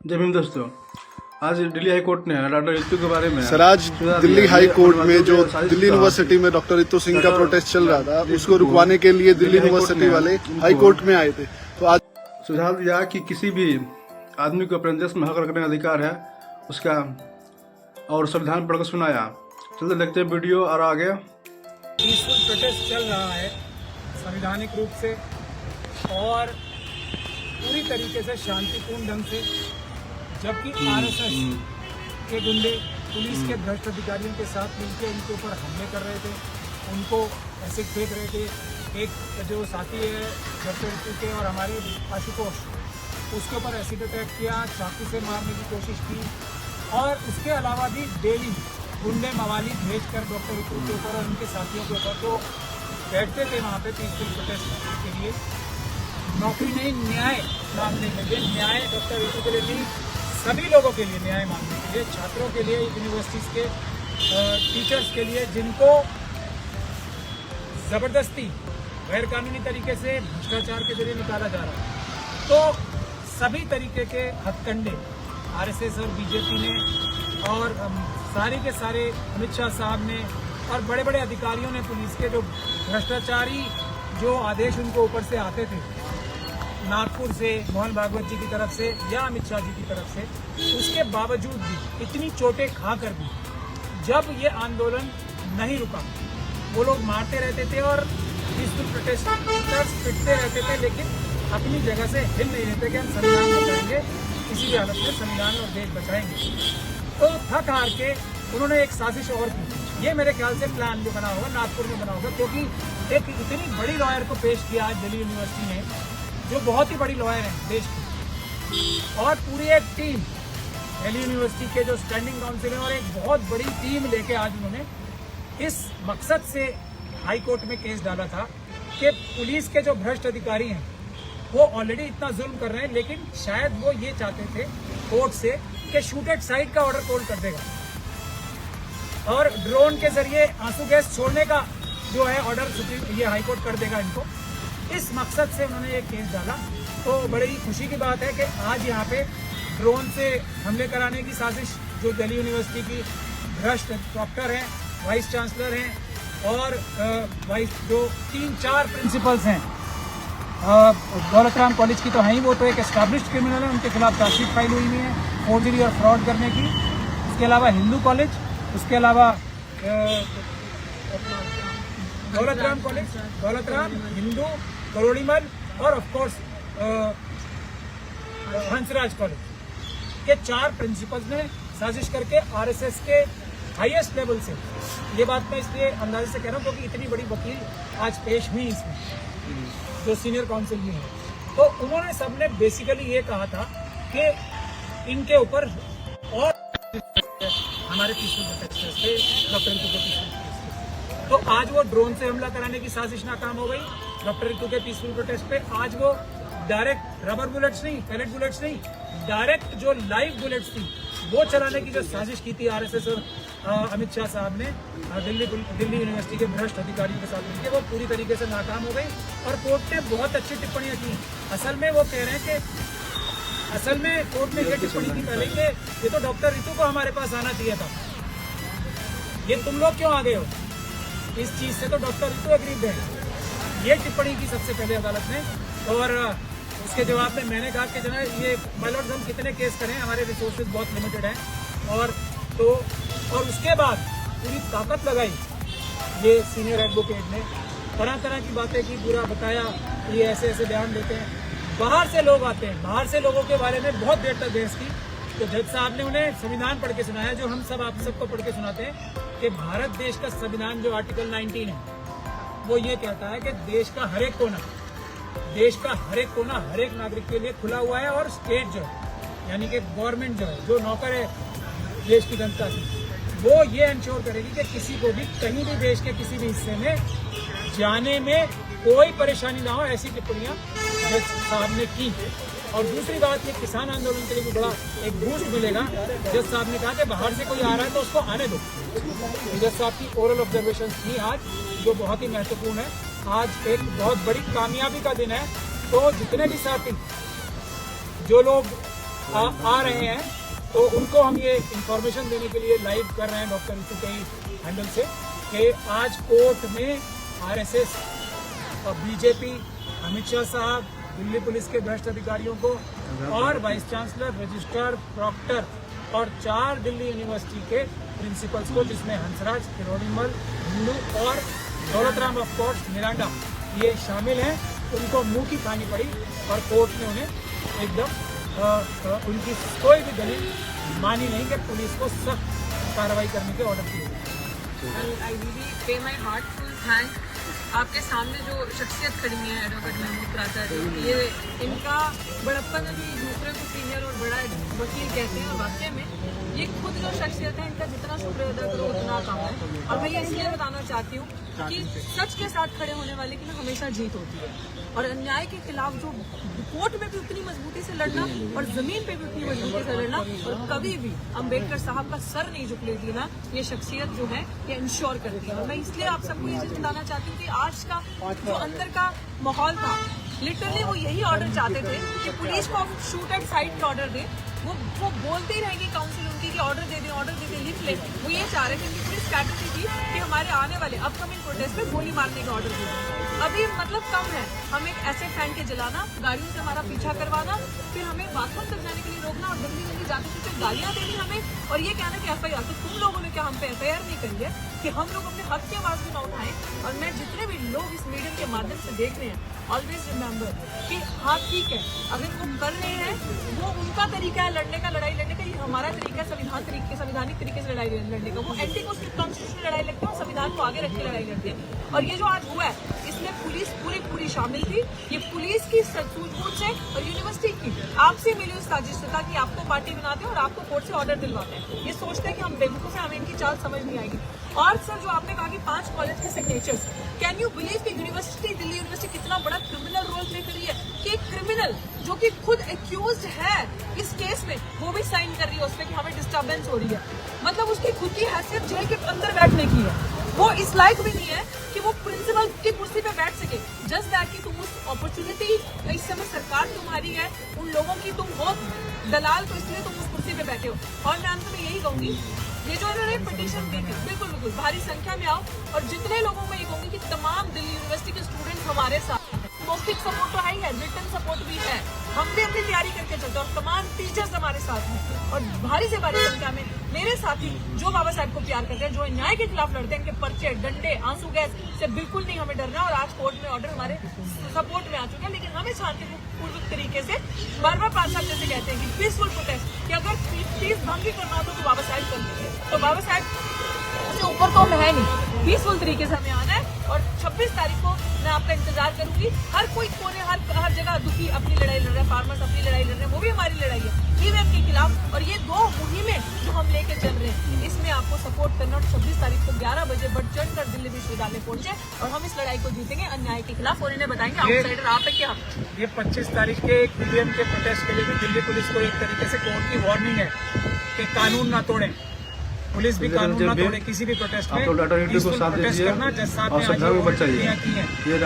जय भीम दोस्तों। आज दिल्ली हाई कोर्ट ने डॉक्टर रितु के बारे में सर आज दिल्ली हाई कोर्ट में जो दिल्ली यूनिवर्सिटी में डॉक्टर रितु सिंह का प्रोटेस्ट चल रहा था उसको रुकवाने के लिए दिल्ली यूनिवर्सिटी वाले हाई कोर्ट में आए थे। तो आज सुझाव दिया कि किसी भी आदमी को अपने देश में हक रखने का अधिकार है उसका, और संविधान पढ़कर सुनाया। चलते देखते हैं वीडियो और आगे। पीसफुल प्रोटेस्ट चल रहा है संवैधानिक रूप से और पूरी तरीके से शांतिपूर्ण ढंग से, जबकि आरएसएस के गुंडे पुलिस के भ्रष्ट अधिकारियों के साथ मिलकर उनके ऊपर हमले कर रहे थे, उनको एसिड फेंक रहे थे। एक जो साथी है डॉक्टर रितु के और हमारे आशुतोष, उसके ऊपर एसिड अटैक किया, चाकू से मारने की कोशिश की, और उसके अलावा भी डेली गुंडे मवाली भेज कर डॉक्टर रितु के ऊपर और उनके साथियों के ऊपर जो बैठते थे वहाँ पे पीसफुल प्रोटेस्ट के लिए, नौकरी नहीं न्याय मांगने के लिए, न्याय डॉक्टर रितु के लिए नहीं, सभी लोगों के लिए न्याय मांगने के लिए, छात्रों के लिए, यूनिवर्सिटीज़ के टीचर्स के लिए जिनको ज़बरदस्ती गैर कानूनी तरीके से भ्रष्टाचार के जरिए निकाला जा रहा है। तो सभी तरीके के हथकंडे आरएसएस और बीजेपी ने और सारे के सारे अमित शाह साहब ने और बड़े बड़े अधिकारियों ने, पुलिस के जो भ्रष्टाचारी जो आदेश उनको ऊपर से आते थे नागपुर से, मोहन भागवत जी की तरफ से या अमित शाह जी की तरफ से, उसके बावजूद भी इतनी चोटें खाकर भी जब ये आंदोलन नहीं रुका, वो लोग मारते रहते थे और पीसफुल प्रोटेस्टर्स पिटते रहते थे, लेकिन अपनी जगह से हिल नहीं रहते कि हम संविधान बचाएंगे, किसी भी हालत में संविधान और देश बचाएंगे। तो थक हार के उन्होंने एक साजिश और की। ये मेरे ख्याल से प्लान जो बना होगा नागपुर में बना होगा, क्योंकि एक इतनी बड़ी लॉयर को पेश किया आज दिल्ली यूनिवर्सिटी ने, जो बहुत ही बड़ी लॉयर है देश की, और पूरी एक टीम दिल्ली यूनिवर्सिटी के जो स्टैंडिंग काउंसिल है और एक बहुत बड़ी टीम लेके आज उन्होंने इस मकसद से हाई कोर्ट में केस डाला था कि पुलिस के जो भ्रष्ट अधिकारी हैं वो ऑलरेडी इतना जुल्म कर रहे हैं, लेकिन शायद वो ये चाहते थे कोर्ट से कि शूट एट साइट का ऑर्डर कोर्ट कर देगा और ड्रोन के जरिए आंसू गैस छोड़ने का जो है ऑर्डर ये हाई कोर्ट कर देगा इनको। इस मकसद से उन्होंने ये केस डाला। तो बड़ी ही खुशी की बात है कि आज यहाँ पे ड्रोन से हमले कराने की साजिश जो दिल्ली यूनिवर्सिटी की भ्रष्ट डॉक्टर हैं, वाइस चांसलर हैं और वाइस जो 3-4 प्रिंसिपल्स हैं, दौलत राम कॉलेज की तो हैं ही, वो तो एक एस्टैब्लिश्ड क्रिमिनल है, उनके खिलाफ चार्जशीट फाइल हुई है फोर्जरी और फ्रॉड करने की। उसके अलावा हिंदू कॉलेज, उसके अलावा दौलत राम कॉलेज, दौलत राम, हिंदू, करोड़ीमल और ऑफ कोर्स हंसराज कॉलेज के 4 प्रिंसिपल्स ने साजिश करके आरएसएस के हाईएस्ट लेवल से, ये बात मैं इसलिए अंदाजे से कह रहा हूँ क्योंकि इतनी बड़ी वकील आज पेश हुई इसमें जो सीनियर काउंसिल में है, तो उन्होंने सबने बेसिकली ये कहा था कि इनके ऊपर और हमारे पीसफुल प्रोटेस्टर्स थे, डॉक्टर रितु के पीसफुल प्रोटेस्ट। तो आज वो ड्रोन से हमला कराने की साजिश नाकाम हो गई डॉक्टर रितु के पीसफुल प्रोटेस्ट पे। आज वो डायरेक्ट रबर बुलेट्स नहीं, पैलेट बुलेट्स नहीं, डायरेक्ट जो लाइव बुलेट्स थी वो चलाने की जो साजिश की थी आरएसएस और अमित शाह साहब ने दिल्ली यूनिवर्सिटी के भ्रष्ट अधिकारियों के साथ मिलकर, वो पूरी तरीके से नाकाम हो गई। और कोर्ट ने बहुत अच्छी टिप्पणियां की। असल में वो कह रहे हैं कि असल में कोर्ट ने ये टिप्पणी की पहले कि ये तो डॉक्टर रितु को हमारे पास आना चाहिए था, ये तुम लोग क्यों आ गए हो, इस चीज से तो डॉक्टर रितु अग्रीड है। ये टिप्पणी की सबसे पहले अदालत ने, और उसके जवाब में मैंने कहा कि जनाब ये माय लॉर्ड हम कितने केस करें, हमारे रिसोर्सेज बहुत लिमिटेड हैं। और उसके बाद पूरी ताकत लगाई ये सीनियर एडवोकेट ने, तरह तरह की बातें की, पूरा बताया ये ऐसे ऐसे बयान देते हैं, बाहर से लोग आते हैं, बाहर से लोगों के बारे में बहुत देर तक बहस की। तो जज साहब ने उन्हें संविधान पढ़ के सुनाया, जो हम सब आप सबको पढ़ के सुनाते हैं कि भारत देश का संविधान जो आर्टिकल 19 है वो ये कहता है कि देश का हर एक कोना, देश का हर एक कोना हर एक नागरिक के लिए खुला हुआ है, और स्टेट जो है यानी कि गवर्नमेंट जो है, जो नौकर है देश की जनता से, वो ये इंश्योर करेगी कि किसी को भी कहीं भी देश के किसी भी हिस्से में जाने में कोई परेशानी ना हो। ऐसी टिप्पणियां जज साहब ने की। और दूसरी बात, ये किसान आंदोलन के लिए भी बड़ा एक बूस्ट मिलेगा। जज साहब ने कहा कि बाहर से कोई आ रहा है तो उसको आने दो। जज साहब की ओरल ऑब्जर्वेशन थी आज, जो बहुत ही महत्वपूर्ण है। आज एक बहुत बड़ी कामयाबी का दिन है। तो जितने भी साथी जो लोग आ रहे हैं, तो उनको हम ये इंफॉर्मेशन देने के लिए लाइव कर रहे हैं डॉक्टर ऋतु के हैंडल से कि आज कोर्ट में आरएसएस और बीजेपी, अमित शाह साहब, दिल्ली पुलिस के भ्रष्ट अधिकारियों को और वाइस चांसलर, रजिस्ट्रार, प्रॉक्टर और 4 दिल्ली यूनिवर्सिटी के प्रिंसिपल्स को, जिसमें हंसराज, हिरोनिमल, हिंदू और दौलतराम ऑफ कोर्स, मिरांडा, ये शामिल हैं, उनको मुंह की खानी पड़ी और कोर्ट ने उन्हें एकदम उनकी कोई भी दलील मानी नहीं कि पुलिस को सख्त कार्रवाई करने के ऑर्डर दिए। I really pay my heartful thank आपके सामने जो शख्सियत खड़ी है एडवोकेट महमूद प्राचार्य, ये इनका बड़प्पन अभी दूसरे को सीनियर और बड़ा वकील कहते हैं, और वाकई में ये खुद जो शख्सियत है इनका जितना शुक्र अदा करो उतना कम है। और मैं ये इसलिए बताना चाहती हूँ कि सच के साथ खड़े होने वाले की ना हमेशा जीत होती है, और अन्याय के खिलाफ जो कोर्ट में भी उतनी मजबूती से लड़ना और जमीन पे भी उतनी मजबूती से लड़ना, और कभी भी अम्बेडकर साहब का सर नहीं झुकने देना, ये शख्सियत जो है ये इंश्योर करती है। और मैं इसलिए आप सबको ये चीज बताना चाहती हूँ कि आज का जो अंदर का माहौल था, लिटरली वो यही ऑर्डर चाहते थे कि पुलिस को शूट एट साइट का ऑर्डर दे। वो बोलते ही रहेंगे काउंसिल उनकी कि ऑर्डर दे दे, लिख ले। वो ये चाह रहे थे कि पूरी स्ट्रैटेजी थी कि हमारे आने वाले अपकमिंग प्रोटेस्ट पे गोली मारने का ऑर्डर दे। अभी मतलब कम है, हम एक एसिड फैन के जलाना, गाड़ियों से हमारा पीछा करवाना, फिर हमें बाथरूम तक जाने के लिए रोकना और जल्दी जल्दी जाते थे गालियां देनी हमें, और ये कहना कि एफआईआर। तो तुम लोगों ने क्या हम पे एफआईआर नहीं करी है कि हम लोग अपने हक की आवाज भी ना उठाएं? और मैं जितने भी लोग इस मीडियम के माध्यम से देख रहे हैं, ऑलवेज रिमेंबर कि हाँ ठीक है, अगर वो कर रहे हैं वो उनका तरीका है लड़ने का, लड़ाई लड़ने का, ये हमारा तरीका है संवैधानिक तरीके से लड़ाई लड़ने का। वो एंटी कॉन्स्टिट्यूशनल लड़ाई लड़ते हैं और संविधान को आगे रख के लड़ाई लड़ते हैं। और ये जो आज हुआ है, इसमें पुलिस पूरी शामिल थी। ये पुलिस की सूझबूझ से और यूनिवर्सिटी की आपसे मिली उस साजिश से था कि आपको पार्टी बनाते हैं और आपको कोर्ट से ऑर्डर दिलवाते हैं। ये सोचते हैं कि हम बेवकूफ हैं, हमें इनकी चाल समझ नहीं आएगी। और सर जो आपने कहा कि 5 कॉलेज के सिग्नेचर्स, कैन यू बिलीव कि यूनिवर्सिटी, दिल्ली यूनिवर्सिटी कितना बड़ा क्रिमिनल रोल प्ले कर रही है कि एक क्रिमिनल जो कि खुद एक्यूज्ड है इस केस में, वो भी साइन कर रही है उसमें कि हमें डिस्टर्बेंस हो रही है। मतलब उसकी खुद की हैसियत जेल के अंदर बैठने की है, वो इस लायक भी नहीं है कि वो प्रिंसिपल की कुर्सी पे बैठ सके। जस्ट दैट कि तुम उस अपॉर्चुनिटी, इस समय सरकार तुम्हारी है, उन लोगों की तुम हो दलाल, तो इसलिए तुम उस कुर्सी पे बैठे हो। और मैं अंत में यही कहूंगी, ये जो इन्होंने पिटीशन दी थी, बिल्कुल भारी संख्या में आओ, और जितने लोगों में ये कहूंगी कि तमाम दिल्ली यूनिवर्सिटी के स्टूडेंट्स हमारे साथ हैं। मौखिक सपोर्ट तो है ही है, रिटन सपोर्ट भी है, हम भी अपनी तैयारी करके चलते हैं, और तमाम टीचर्स हमारे साथ हैं, और भारी से भारी संख्या में मेरे साथी जो बाबा साहब को प्यार करते हैं, जो अन्याय के खिलाफ लड़ते हैं, इनके पर्चे, डंडे, आंसू गैस से बिल्कुल नहीं हमें डरना। और आज कोर्ट में ऑर्डर हमारे सपोर्ट में आ चुके हैं, लेकिन हमें शांतिपूर्वक तरीके से बार-बार पांच साहब जैसे कहते हैं कि पीसफुल प्रोटेस्ट, कि अगर पीस भंग भी करना हो तो बाबा साहब कर लेते, तो बाबा साहब से ऊपर तो हम है नहीं। पीसफुल तरीके से हमें आना है, और 26 तारीख को मैं आपका इंतजार करूंगी। हर कोई कोने, हर जगह दुखी अपनी लड़ाई लड़ रहा है, फार्मर्स अपनी लड़ाई लड़ रहे हैं, वो भी हमारी लड़ाई है ईवीएम के खिलाफ। और ये 2 मुहिमें जो हम लेके चल रहे हैं, इसमें आपको सपोर्ट करना, और 26 तारीख को 11 बजे बढ़ चढ़ कर दिल्ली विश्वविद्यालय पहुंचे, और हम इस लड़ाई को जीतेंगे अन्याय के खिलाफ, और इन्हें बताएंगे आउटसाइडर आप है क्या। ये 25 तारीख के ईवीएम के प्रोटेस्ट के लिए भी दिल्ली पुलिस को एक तरीके से कोर्ट की वार्निंग है कि कानून ना तोड़ें, पुलिस भी कानून ना तोड़े किसी भी प्रोटेस्ट में। आप लोग डाटा यूट्यूब को साथ दीजिए करना, जज साहब और ने श्रद्धा में आज बचाइए। की है। ये